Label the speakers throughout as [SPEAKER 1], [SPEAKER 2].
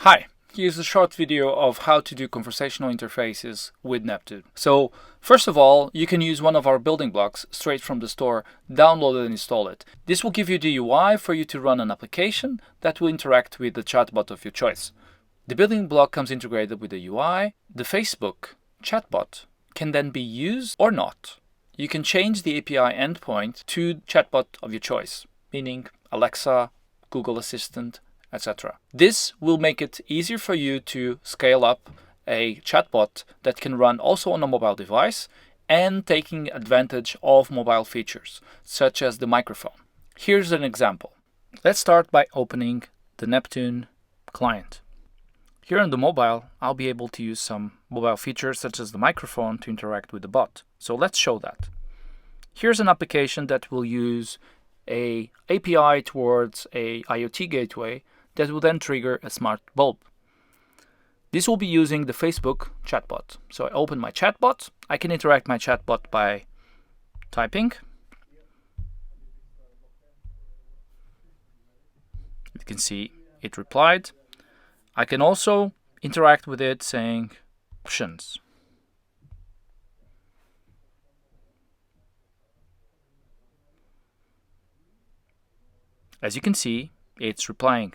[SPEAKER 1] Hi, here's a short video of how to do conversational interfaces with Neptune. So, first of all, you can use one of our building blocks straight from the store, download it and install it. This will give you the UI for you to run an application that will interact with the chatbot of your choice. The building block comes integrated with the UI. The Facebook chatbot can then be used or not. You can change the API endpoint to chatbot of your choice, meaning Alexa, Google Assistant, etc. This will make it easier for you to scale up a chatbot that can run also on a mobile device and taking advantage of mobile features, such as the microphone. Here's an example. Let's start by opening the Neptune client. Here on the mobile, I'll be able to use some mobile features such as the microphone to interact with the bot. So let's show that. Here's an application that will use an API towards a IoT gateway that will then trigger a smart bulb. This will be using the Facebook chatbot. So I open my chatbot. I can interact my chatbot by typing. You can see it replied. I can also interact with it saying options. As you can see, it's replying.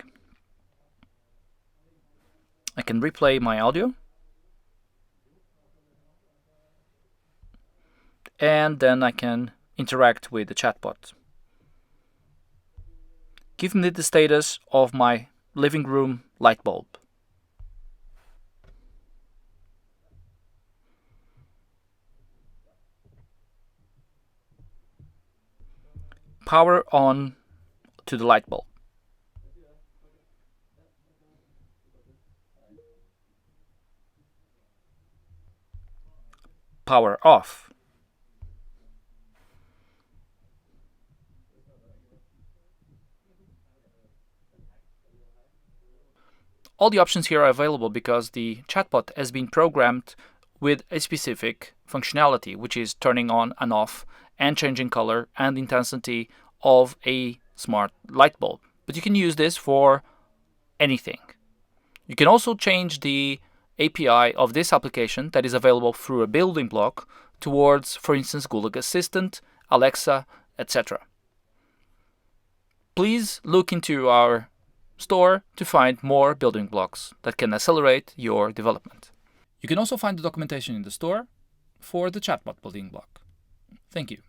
[SPEAKER 1] I can replay my audio. And then I can interact with the chatbot. Give me the status of my living room light bulb. Power on to the light bulb. Power off. All the options here are available because the chatbot has been programmed with a specific functionality, which is turning on and off and changing color and intensity of a smart light bulb. But you can use this for anything. You can also change the API of this application that is available through a building block towards, for instance, Google Assistant, Alexa, etc. Please look into our store to find more building blocks that can accelerate your development. You can also find the documentation in the store for the chatbot building block. Thank you.